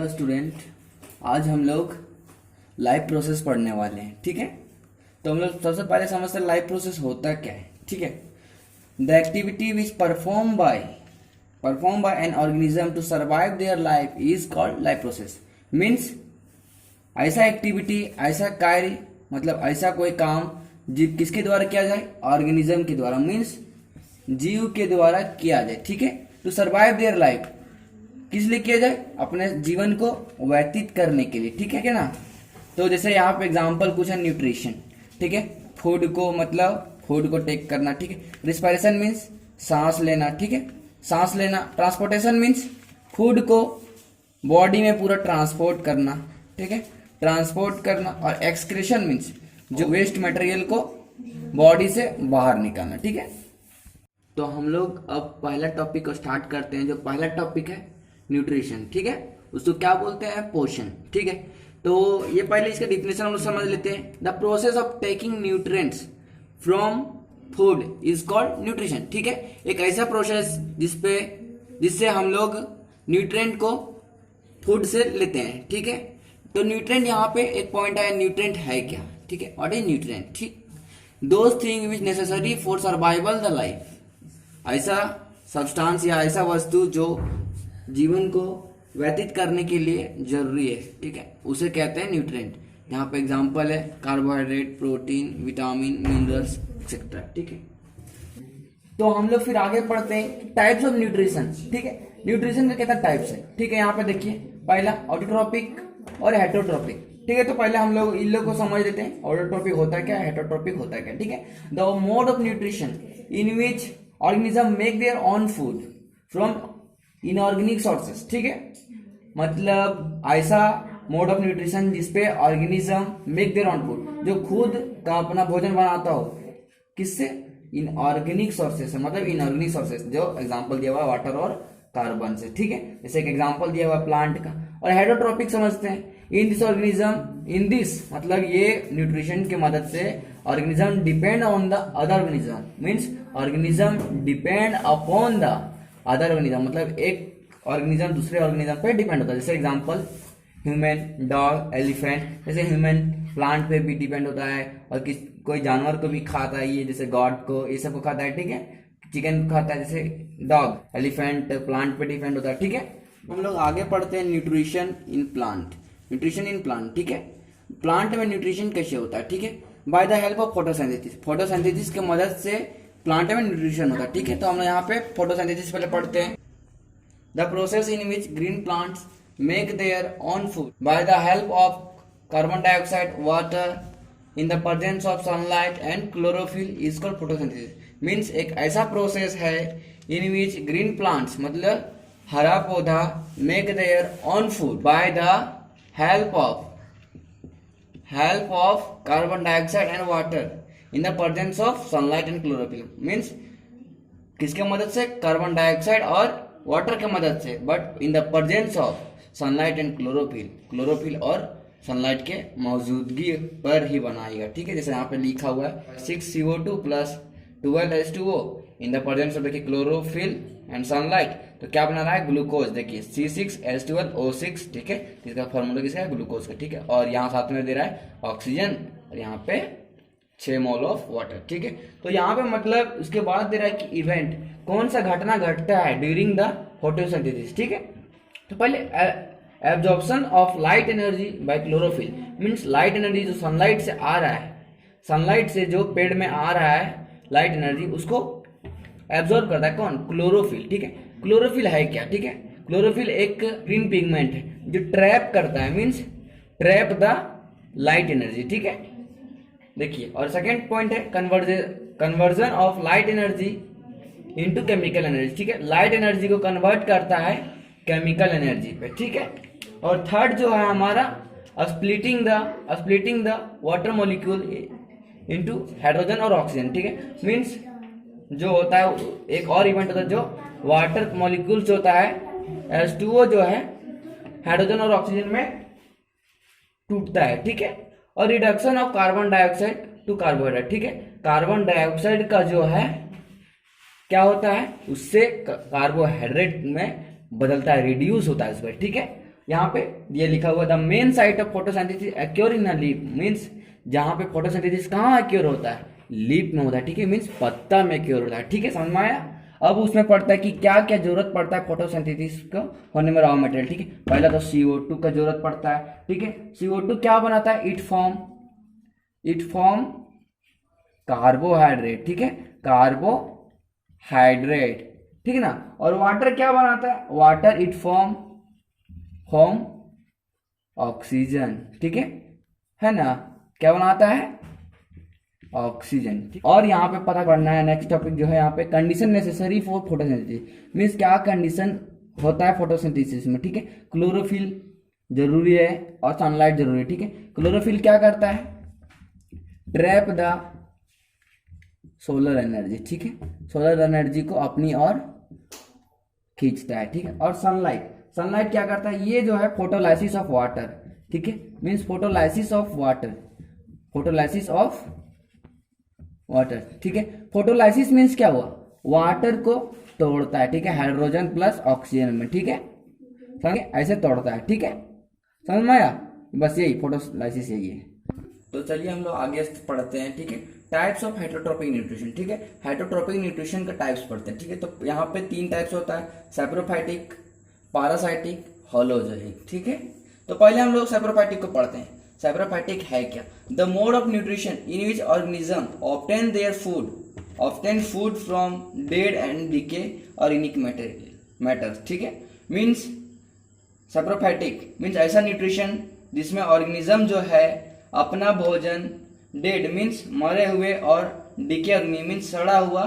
Student, आज हम लोग लाइफ प्रोसेस पढ़ने वाले हैं। ठीक है, तो हम लोग सबसे पहले समझते हैं लाइफ प्रोसेस होता क्या है। ठीक है, the activity which perform by an organism to survive their life is called life process. Means ऐसा एक्टिविटी, ऐसा कार्य, मतलब ऐसा कोई काम किसके द्वारा किया जाए, ऑर्गेनिज्म के द्वारा, मीन्स जीव के द्वारा किया जाए। ठीक है, टू सर्वाइव देयर लाइफ किस लिए किया जाए, अपने जीवन को व्यतीत करने के लिए। ठीक है क्या ना। तो जैसे यहाँ पे एग्जांपल कुछ है, न्यूट्रिशन। ठीक है, फूड को मतलब फूड को टेक करना। ठीक है, रिस्पायरेशन मीन्स सांस लेना। ठीक है, सांस लेना। ट्रांसपोर्टेशन मीन्स फूड को बॉडी में पूरा ट्रांसपोर्ट करना। ठीक है, ट्रांसपोर्ट करना। और एक्सक्रीशन मीन्स जो वेस्ट मटेरियल को बॉडी से बाहर निकालना। ठीक है, तो हम लोग अब पहला टॉपिक को स्टार्ट करते हैं। जो पहला टॉपिक है न्यूट्रिशन। ठीक है, उसको क्या बोलते हैं, पोषण। ठीक है, तो ये पहले इसका डिफिनेशन हम लोग समझ लेते हैं। The process of taking nutrients from food is called nutrition. ठीक है, एक ऐसा प्रोसेस जिससे हम लोग न्यूट्रिएंट को फूड से लेते हैं। ठीक है, तो न्यूट्रिएंट यहाँ पे एक पॉइंट है, न्यूट्रिएंट है क्या। ठीक है, व्हाट इज न्यूट्रिएंट। ठीक, those thing which necessary for survival the life. ऐसा सब्सटेंस या ऐसा वस्तु जो जीवन को व्यतीत करने के लिए जरूरी है। ठीक है, उसे कहते हैं न्यूट्रिएंट। यहाँ पे एग्जांपल है carbohydrate, protein, vitamin, minerals etcetera. ठीक है, तो हम लोग फिर आगे पढ़ते हैं टाइप्स ऑफ न्यूट्रिशन। ठीक है, न्यूट्रिशन का कितना टाइप्स है। ठीक है, यहाँ पे देखिए, पहला ऑटोट्रोपिक और हेटरोट्रोपिक। ठीक है, तो पहले हम लोग इन लोग को समझ लेते हैं। ऑटोट्रोपिक होता है क्या, हेटरोट्रोपिक होता है क्या। ठीक है, the mode of nutrition in which organism make their own food from inorganic sources. ठीक है, मतलब ऐसा मोड ऑफ न्यूट्रिशन जिसपे organism make their own food, जो खुद का अपना भोजन बनाता हो, किससे, इनऑर्गेनिक सोर्सेस से, मतलब इनऑर्गेनिक सोर्सेस जो एग्जांपल दिया हुआ वाटर और कार्बन से। ठीक है, जैसे एक एग्जांपल दिया हुआ प्लांट का। और हेटरोट्रोपिक समझते हैं, in this organism, in this मतलब ये न्यूट्रिशन की मदद से organism depend on the other organism. Means organism depend upon the other organism, मतलब एक ऑर्गेनिज्म दूसरे ऑर्गेनिज्म पे डिपेंड होता है। जैसे एग्जांपल ह्यूमन, डॉग, एलिफेंट। जैसे ह्यूमन प्लांट पे भी डिपेंड होता है, और कोई जानवर को भी खाता है ये, जैसे गॉड को, ये सब को खाता है। ठीक है, चिकन खाता है। जैसे डॉग, एलिफेंट प्लांट पे डिपेंड होता है। ठीक है, हम लोग आगे पढ़ते हैं nutrition in plant. Nutrition in plant. ठीक है, प्लांट में न्यूट्रिशन कैसे होता है। ठीक है, bye the help of photosynthesis. Photosynthesis की मदद से प्लांट में न्यूट्रिशन होता है। ठीक है, तो हम लोग यहाँ पे फोटोसिंथेसिस पहले पढ़ते हैं। The process in which green plants make their own food by the help of carbon dioxide, water in the presence of sunlight and chlorophyll is called photosynthesis. Means एक ऐसा प्रोसेस है इन विच ग्रीन प्लांट्स मतलब हरा पौधा make their own food by the help of carbon dioxide and water in the presence of sunlight and chlorophyll. Means किसके मदद से, carbon dioxide और वाटर के मदद से, but in the presence of sunlight and chlorophyll और sunlight के मौजूदगी पर ही बनाएगा। ठीक है, जैसे यहाँ पे लिखा हुआ है 6CO2 plus 12H2O in the presence of, देखिए, क्लोरोफिल एंड सनलाइट, तो क्या बना रहा है, ग्लूकोज। देखिए C6H12O6। ठीक है, इसका फॉर्मूला किसका है, ग्लूकोज का। ठीक है, और यहाँ साथ में दे रहा है ऑक्सीजन, और यहाँ पे 6 मोल ऑफ वाटर। ठीक है, तो यहाँ पे मतलब उसके बाद दे रहा है कि इवेंट, कौन सा घटना घटता है ड्यूरिंग द फोटोसिंथेसिस। ठीक है, तो पहले absorption of light energy by chlorophyll. Means light energy जो सनलाइट से आ रहा है, सनलाइट से जो पेड़ में आ रहा है लाइट एनर्जी, उसको एब्जॉर्ब करता है कौन, क्लोरोफिल। ठीक है, क्लोरोफिल है क्या। ठीक है, क्लोरोफिल एक ग्रीन पिगमेंट है जो ट्रैप करता है, means trap the light energy. ठीक है, देखिए, और सेकेंड पॉइंट है conversion of light energy into chemical energy. ठीक है, लाइट एनर्जी को कन्वर्ट करता है केमिकल एनर्जी पे। ठीक है, और थर्ड जो है हमारा splitting the water molecule into hydrogen और ऑक्सीजन। ठीक है, मीन्स जो होता है एक और इवेंट होता है जो वाटर मॉलिक्यूल्स होता है, H2O जो है हाइड्रोजन और ऑक्सीजन में टूटता है। ठीक है, और reduction of carbon dioxide to carbohydrate. ठीक है, कार्बन डाइऑक्साइड का जो है क्या होता है, उससे कार्बोहाइड्रेट में बदलता है, रिड्यूस होता है उस पर। ठीक है, यहाँ पे ये लिखा हुआ the main site of photosynthesis accrue in leaf, means जहाँ पे फोटोसिंथेसिस कहाँ एक्योर होता है, लीफ में होता है, ठीक है, मीन्स पत्ता में एक्योर होता है, ठीक है, समझ में आया। अब उसमें पड़ता है कि क्या क्या जरूरत पड़ता है फोटोसिंथेसिस को होने में रॉ मटेरियल, ठीक है। पहला तो CO2 का जरूरत पड़ता है, ठीक है। CO2 क्या बनाता है, इट फॉर्म कार्बोहाइड्रेट, ठीक है, कार्बोहाइड्रेट, ठीक है ना। और वाटर क्या बनाता है, वाटर इट फॉर्म ऑक्सीजन, ठीक है ना, क्या बनाता है, ऑक्सीजन। और यहाँ पे पता करना है नेक्स्ट टॉपिक जो है यहाँ पे condition necessary for photosynthesis, means क्या कंडीशन होता है फोटोसिंथेसिस में, ठीक है। क्लोरोफिल जरूरी है और सनलाइट जरूरी है, ठीक है। क्लोरोफिल क्या करता है, ट्रैप द सोलर एनर्जी, ठीक है, सोलर एनर्जी को अपनी ओर खींचता है, ठीक है। और सनलाइट क्या करता है, ये जो है फोटोलाइसिस ऑफ वाटर, ठीक है, मीन्स फोटोलाइसिस ऑफ वाटर, ठीक है। फोटोलाइसिस मीन्स क्या हुआ, वाटर को तोड़ता है, ठीक है, हाइड्रोजन प्लस ऑक्सीजन में, ठीक है, समझे, ऐसे तोड़ता है, ठीक है, समझ में आया, बस यही फोटोलाइसिस यही है। तो चलिए हम लोग आगे पढ़ते हैं, ठीक है। टाइप्स ऑफ हेटरोट्रोपिक न्यूट्रिशन, ठीक है, हेटरोट्रोपिक न्यूट्रिशन का टाइप्स पढ़ते हैं, ठीक है। तो यहाँ पे 3 टाइप्स होता है, सैप्रोफाइटिक, पारासाइटिक, होलोजोइक, ठीक है। तो पहले हम लोग सैप्रोफाइटिक को पढ़ते हैं। सैप्रोफाइटिक है क्या, the mode of nutrition in which organism obtain their food from dead and decay organic matter, ठीक है। मीन्स सैप्रोफाइटिक मीन्स ऐसा न्यूट्रिशन जिसमें ऑर्गेनिज्म जो है अपना भोजन डेड मीन्स मरे हुए और डिके मीन्स सड़ा हुआ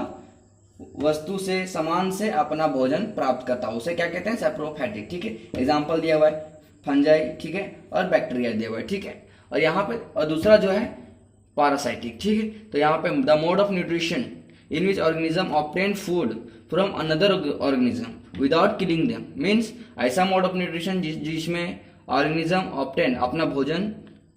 वस्तु से, सामान से अपना भोजन प्राप्त करता है, उसे क्या कहते हैं, सैप्रोफाइटिक, ठीक है। एग्जाम्पल दिया हुआ है फंजाई, ठीक है, और बैक्टीरिया दिया हुआ है, ठीक है। और यहाँ पे और दूसरा जो है पारासाइटिक, ठीक है। तो यहाँ पे the mode of nutrition in which organism obtain food from another organism without killing them, means ऐसा मोड ऑफ न्यूट्रिशन जिसमें ऑर्गेनिज्म ऑब्टेन अपना भोजन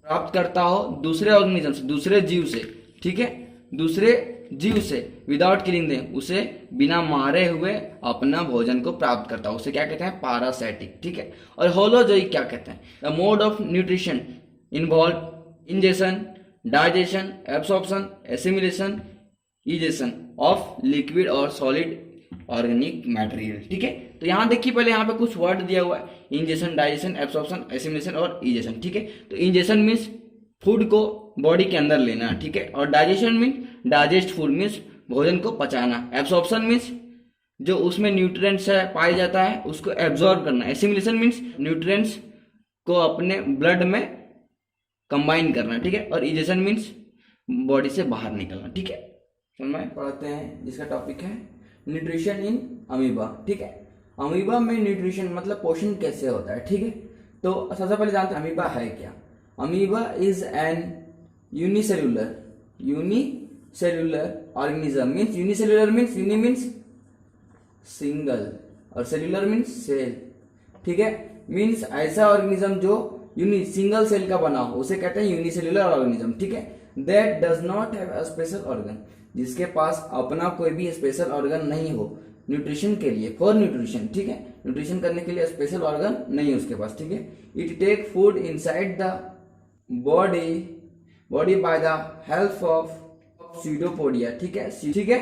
प्राप्त करता हो दूसरे ऑर्गेनिज्म से, दूसरे जीव से, ठीक है, दूसरे जीव से विदाउट किलिंग देम, उसे बिना मारे हुए अपना भोजन को प्राप्त करता है, उसे क्या कहते हैं, पारासाइटिक, ठीक है। और होलोजोइक क्या कहते हैं, the mode of nutrition involve ingestion, digestion, absorption, assimilation, egestion of liquid और सॉलिड ऑर्गेनिक मटेरियल, ठीक है। तो यहाँ देखिए पहले यहाँ पे कुछ वर्ड दिया हुआ है, इंजेशन, डाइजेशन, एब्सॉर्प्शन, एसिमिलेशन और इजेशन, ठीक है। तो इंजेशन मीन्स फूड को बॉडी के अंदर लेना, ठीक है। और digestion means digest food means भोजन को पचाना, एब्सॉर्प्शन मीन्स जो उसमें न्यूट्रिएंट्स है पाया जाता है उसको एब्जॉर्ब करना, एसिमिलेशन मीन्स न्यूट्रिएंट्स को अपने ब्लड में कंबाइन करना, ठीक है। और इजेशन मीन्स बॉडी से बाहर निकलना, ठीक है। में पढ़ते हैं जिसका टॉपिक है न्यूट्रिशन इन अमीबा, ठीक है। अमीबा में न्यूट्रिशन मतलब पोषण कैसे होता है, ठीक है। तो सबसे पहले जानते हैं अमीबा है क्या। Amoeba is an unicellular organism, means unicellular means uni means single और सेल्युलर मीन्स सेल, ठीक है। मीन्स ऐसा ऑर्गेनिज्म जो सिंगल सेल का बना हो उसे कहते हैं यूनिसेल्युलर ऑर्गेनिज्म, ठीक है। That does not have a special organ, जिसके पास अपना कोई भी स्पेशल ऑर्गन नहीं हो न्यूट्रिशन के लिए, फॉर न्यूट्रिशन, ठीक है, न्यूट्रिशन करने के लिए स्पेशल ऑर्गन नहीं है उसके पास, ठीक है। It take food inside the body by the help of pseudopodia, ठीक है, ठीक है,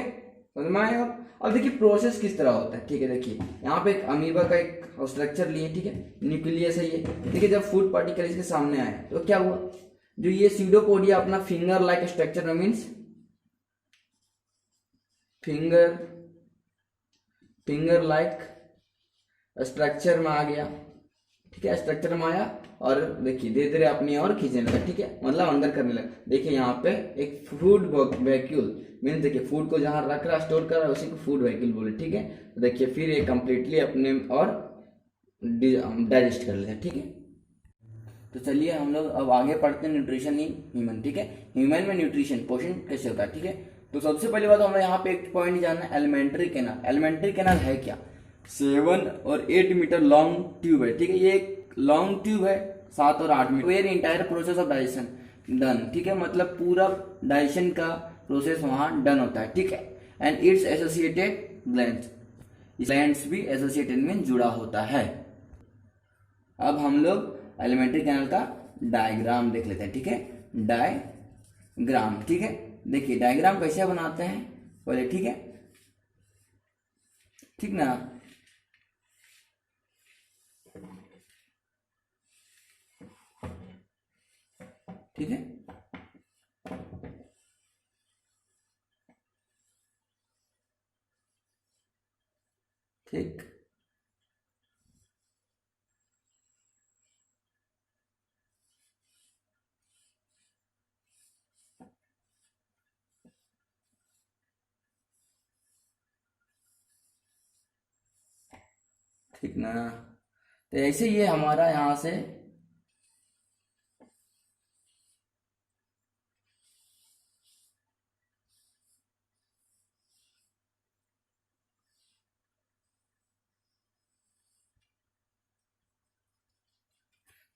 समझ में आया। अब देखिए प्रोसेस किस तरह होता है, ठीक है। देखिए यहाँ पे एक अमीबा का एक स्ट्रक्चर लिए, ठीक है, न्यूक्लियस है ये, देखिए जब फूड पार्टिकल इसके सामने आया तो क्या हुआ, जो ये सीडोपोडिया अपना फिंगर लाइक स्ट्रक्चर में मीन्स फिंगर लाइक स्ट्रक्चर में आ गया, ठीक है, स्ट्रक्चर में आया और देखिए धीरे धीरे अपनी ओर खींचने लगा, ठीक है, मतलब अंदर करने लगा। देखिए यहाँ पे एक फूड वैक्यूल मीन्स देखिए फूड को जहां रख रहा स्टोर कर रहा है उसी को फूड वैक्यूल बोले, ठीक है। तो देखिए फिर ये कंप्लीटली अपने और डाइजेस्ट कर लेते हैं, ठीक है। तो चलिए हम लोग अब आगे पढ़ते हैं न्यूट्रिशन इन ह्यूमन, ठीक है। ह्यूमन में न्यूट्रिशन पोषण कैसे होता है, ठीक है। तो सबसे पहली बात हमें यहाँ पे एक पॉइंट जानना है, एलिमेंट्री कैनाल। एलिमेंट्री कैनाल है क्या, 7 और 8 मीटर लॉन्ग ट्यूब है, ठीक है। ये एक लॉन्ग ट्यूब है 7 और 8 meter, where entire process of digestion done, ठीक है, मतलब पूरा डाइजेशन का प्रोसेस वहां डन होता है, ठीक है। एंड इट्स एसोसिएटेड ग्लैंड्स भी एसोसिएटेड में जुड़ा होता है। अब हम लोग एलिमेंट्री कैनाल का डायग्राम देख लेते हैं, ठीक है। डायग्राम, ठीक है। देखिए डायग्राम कैसे बनाते हैं पहले, ठीक है, ठीक ना। ठीक है, ठीक। ठीक ना। तो ऐसे ये हमारा यहाँ से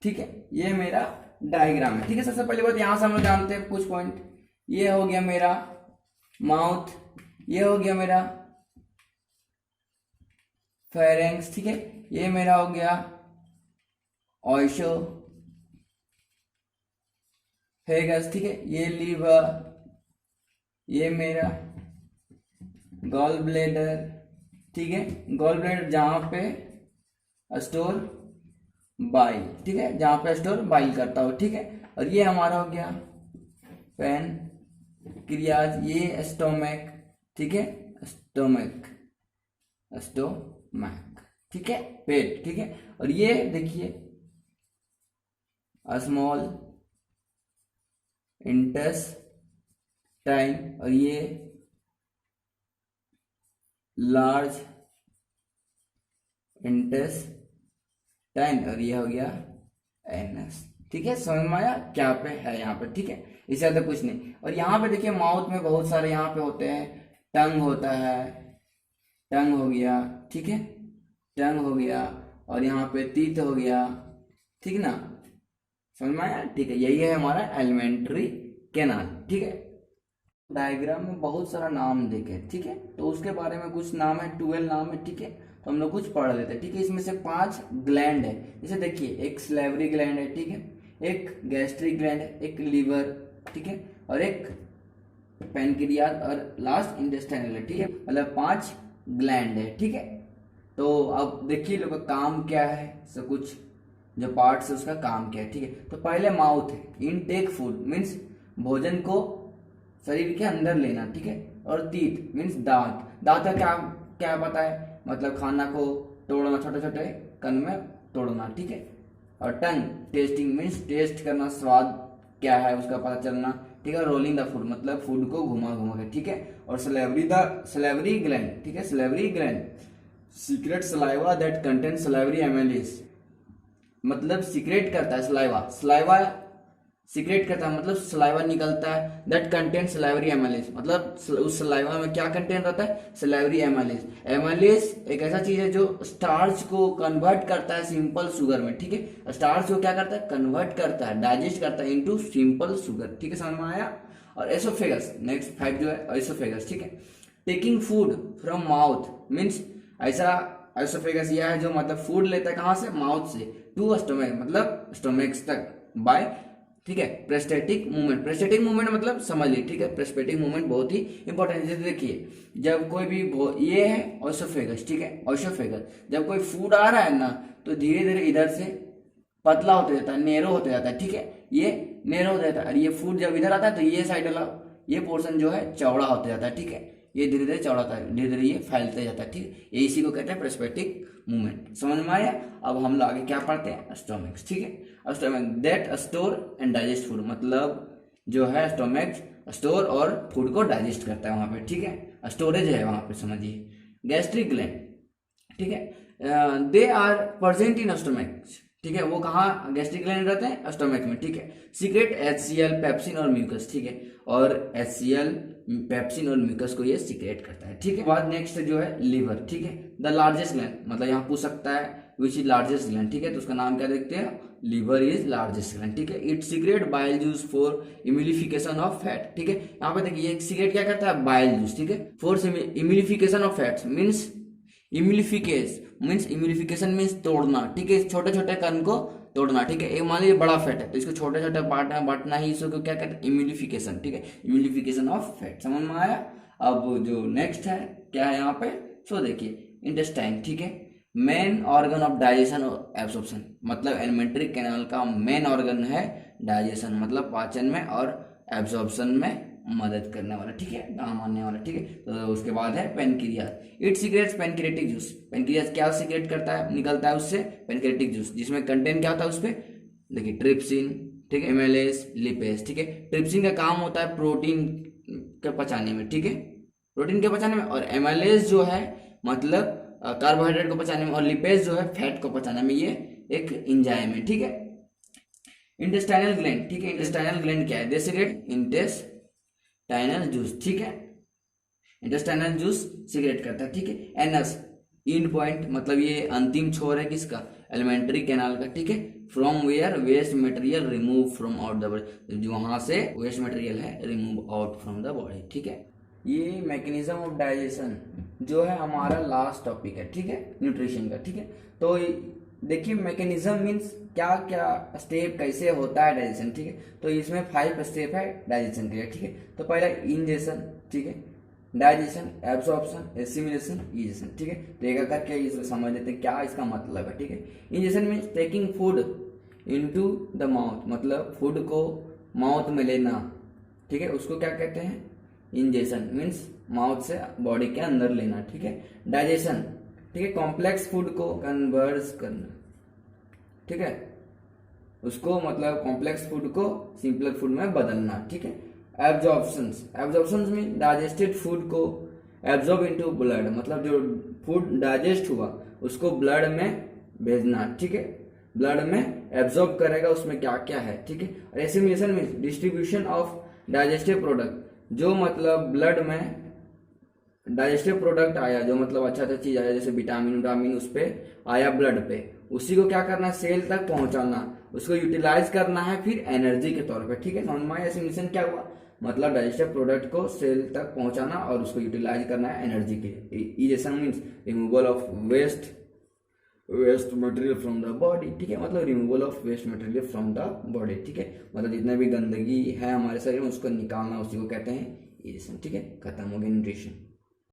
ठीक है, ये मेरा डायग्राम है, ठीक है। सबसे पहली बात यहाँ से हम लोग जानते हैं कुछ पॉइंट। ये हो गया मेरा माउथ, ये हो गया मेरा फेरेंक्स, ठीक है। ये मेरा हो गया ऑयशो फेगस, ठीक है। ये लीवर, ये मेरा गॉल ब्लेडर, ठीक है। गॉल ब्लेडर जहाँ पे स्टोर बाइल, ठीक है, जहाँ पे स्टोर बाइल करता हो, ठीक है। और ये हमारा हो गया पेन क्रियाज, ये स्टोमक, ठीक है, स्टोमक, स्टोमक, ठीक है, पेट, ठीक है। और ये देखिए स्मॉल इंटेस्टाइन, और ये लार्ज इंटेस्टाइन, और ये हो गया एनस, ठीक है। समझ में आया क्या पे है यहाँ पे, ठीक है। इससे ज्यादा कुछ नहीं। और यहाँ पे देखिए माउथ में बहुत सारे यहाँ पे होते हैं, टंग होता है, टंग हो गया, ठीक है, टंग हो गया। और यहाँ पे टीथ हो गया, ठीक ना। समझ में आया, ठीक है। यही है हमारा एलिमेंट्री कैनाल, ठीक है। डायग्राम में बहुत सारा नाम देखे, ठीक है, तो उसके बारे में कुछ नाम है, 12 नाम है, ठीक है। तो हम लोग कुछ पढ़ लेते हैं, ठीक है। इसमें से 5 ग्लैंड है, जैसे देखिए एक सलेवरी ग्लैंड है, ठीक है, एक गैस्ट्रिक ग्लैंड है, एक लीवर, ठीक है, और एक पैनक्रियाज, और लास्ट इंटेस्टाइनल है, ठीक है। मतलब 5 ग्लैंड है, ठीक है। तो अब देखिए लोग का काम क्या है, सब कुछ जो पार्ट्स है उसका काम क्या है, ठीक है। तो पहले माउथ है, इनटेक फूड मीन्स भोजन को शरीर के अंदर लेना, ठीक है। और टीथ मीन्स दांत, दांत का क्या क्या पता है, मतलब खाना को तोड़ना, छोटे छोटे कण में तोड़ना, ठीक है। और टंग टेस्टिंग मीन्स टेस्ट करना, स्वाद क्या है उसका पता चलना, ठीक है। रोलिंग द फूड मतलब फूड को घुमा घुमा के, ठीक है। और सलेवरी ग्लैंड, ठीक है, salivary gland secrete saliva that contain salivary amylase, मतलब सीक्रेट करता है सलाइवा, सलाइवा सीक्रेट करता है मतलब सलाइवा निकलता है, दैट कंटेन सलाइवरी एमिलीज, मतलब उस सलाइवा में क्या कंटेंट रहता है, सलाइवरी एमिलीज। एमिलीज एक ऐसा चीज है जो स्टार्च को कन्वर्ट करता है सिंपल शुगर में, ठीक है। स्टार्च को क्या करता है, कन्वर्ट करता है, डाइजेस्ट करता है इनटू सिंपल शुगर, ठीक है, समझ में आया। और एसोफेगस नेक्स्ट फैक्ट जो है एसोफेगस, ठीक है, taking food from mouth means ऐसा एसोफेगस यह है जो मतलब फूड लेता है कहाँ से, माउथ से, टू स्टोमक मतलब स्टोमक्स तक, बाय, ठीक है, प्रेस्टेटिक मूवमेंट। प्रेस्टेटिक मूवमेंट मतलब समझ लीजिए, ठीक है, प्रेस्टेटिक मूवमेंट बहुत ही इंपॉर्टेंट है। जैसे देखिए जब कोई भी ये है ऑसोफेगस, ठीक है, ऑसोफेगस, जब कोई फूड आ रहा है ना तो धीरे धीरे इधर से पतला होते जाता है, नेरो होते जाता है, ठीक है, ये नेरो हो जाता है। और ये फूड जब इधर आता है तो ये साइड वाला ये पोर्शन जो है चौड़ा होते जाता है, ठीक है, ये धीरे धीरे चौड़ा होता है, धीरे धीरे ये फैलते जाता है, ठीक है। ये इसी को कहते हैं प्रेस्पेक्टिक मूवमेंट, समझ में आया। अब हम लोग आगे क्या पढ़ते हैं, स्टोमक्स, ठीक है। Stomach that store and digest food, मतलब जो है स्टोमक स्टोर और फूड को डाइजेस्ट करता है वहां पे, ठीक है, स्टोरेज है वहां पे, समझिए। गैस्ट्रिक ग्लैंड, ठीक है, they are present in stomach, ठीक है, वो कहाँ गैस्ट्रिक ग्लैंड रहते हैं, स्टोमक में, ठीक है। सीक्रेट HCl पेप्सिन और म्यूकस, ठीक है, और HCl पेप्सिन और म्यूकस को ये सीक्रेट करता है, ठीक है। बाद नेक्स्ट जो है लीवर, ठीक है, द लार्जेस्ट ग्लैंड, मतलब यहाँ पूछ सकता है विच इज लार्जेस्ट ग्लैंड, ठीक है, तो उसका नाम क्या देखते हैं, लीवर इज लार्जेस्ट ग्लैंड, ठीक है। It secrete bile juice for emulsification of fat, ठीक है। यहाँ पे देखिए सीक्रेट क्या करता है, बाइल जूस, ठीक है, for emulsification of fats means emulsification means emulsification means तोड़ना, ठीक है, छोटे छोटे कण को तोड़ना, ठीक है। एक मान लीजिए बड़ा फैट है तो इसको छोटे छोटे पार्ट में बांटना ही इसको क्या कहते हैं, इम्यूलिफिकेशन, ठीक है, इम्यूलिफिकेशन ऑफ फैट। समझ में आया। अब जो नेक्स्ट है क्या है यहाँ पे, सो देखिए इंटेस्टाइन, ठीक है, मेन ऑर्गन ऑफ डाइजेशन और एब्सॉर्प्शन, मतलब एलिमेंट्री कैनाल का मेन ऑर्गन है डाइजेशन, मतलब पाचन में और एब्सॉर्प्शन में मदद करने वाला, ठीक है, काम आने वाला, ठीक है। तो उसके बाद है pancreas, it secrets pancreatic juice. Pancreas क्या सीक्रेट करता है, निकलता है उससे पेनक्रियाटिक जूस, जिसमें कंटेंट क्या होता है उसपे, देखिए ट्रिप्सिन, ठीक है, एमएलएस, लिपेज, ठीक है। ट्रिप्सिन का काम होता है प्रोटीन के पचाने में, ठीक है, प्रोटीन के पचाने में, और एमएलएस जो है मतलब कार्बोहाइड्रेट को पचाने में, और लिपेज जो है फैट को पचाने में, ये एक एंजाइम है, ठीक है। इंटेस्टाइनल ग्लैंड, ठीक है, इंटेस्टाइनल ग्लैंड क्या है, दे सीक्रेट इंटेस्टाइनल जूस, ठीक है, इंटेस्टाइनल जूस सीक्रेट करता है, ठीक है। एनस इंड पॉइंट, मतलब ये अंतिम छोर है किसका, एलिमेंट्री कैनाल का, ठीक है। From where waste material remove from out the body, जो वहां से वेस्ट मटेरियल है remove out from the body, ठीक है। ये मैकेनिज्म ऑफ डाइजेशन जो है हमारा लास्ट टॉपिक है, ठीक है, न्यूट्रिशन का, ठीक है। तो देखिए मैकेनिज्म मीन्स क्या क्या स्टेप कैसे होता है डाइजेशन, ठीक है। तो इसमें 5 स्टेप है डाइजेशन के लिए, ठीक है। तो पहला इंजेशन, ठीक है, डाइजेशन, एब्सॉर्प्शन, एसिमिलेशन, इजेशन, ठीक है। तो एक करके इसे समझ लेते हैं क्या इसका मतलब है, ठीक है। Ingestion means taking food into the mouth, मतलब फूड को माउथ में लेना, ठीक है, उसको क्या कहते हैं, इंजेशन मीन्स माउथ से बॉडी के अंदर लेना, ठीक है। डाइजेशन, ठीक है, कॉम्प्लेक्स फूड को कन्वर्ट करना, ठीक है, उसको मतलब कॉम्प्लेक्स फूड को सिंपल फूड में बदलना, ठीक है। एब्जॉर्प्शंस, एब्जॉर्प्शंस में डाइजेस्टेड फूड को एब्जॉर्ब इनटू ब्लड, मतलब जो फूड डाइजेस्ट हुआ उसको ब्लड में भेजना, ठीक है, ब्लड में एब्जॉर्ब करेगा, उसमें क्या क्या है, ठीक है। और एसिमिलेशन में डिस्ट्रीब्यूशन ऑफ डाइजेस्टिव प्रोडक्ट, जो मतलब ब्लड में डाइजेस्टिव प्रोडक्ट आया, जो मतलब अच्छा अच्छा चीज आया, जैसे विटामिन उस पे आया ब्लड पे, उसी को क्या करना, सेल तक पहुंचाना, उसको यूटिलाइज करना है फिर एनर्जी के तौर पे, ठीक है। समझ में आया एसिमिलेशन क्या हुआ, मतलब डाइजेस्टिव प्रोडक्ट को सेल तक पहुंचाना और उसको यूटिलाइज करना है एनर्जी के लिए। Egestion means removal of waste material from the body, ठीक है, मतलब removal of waste material from the body, ठीक है, मतलब जितने भी गंदगी है हमारे शरीर में उसको निकालना, उसी को कहते हैं इजेशन, ठीक है। खत्म हो गया न्यूट्रिशन।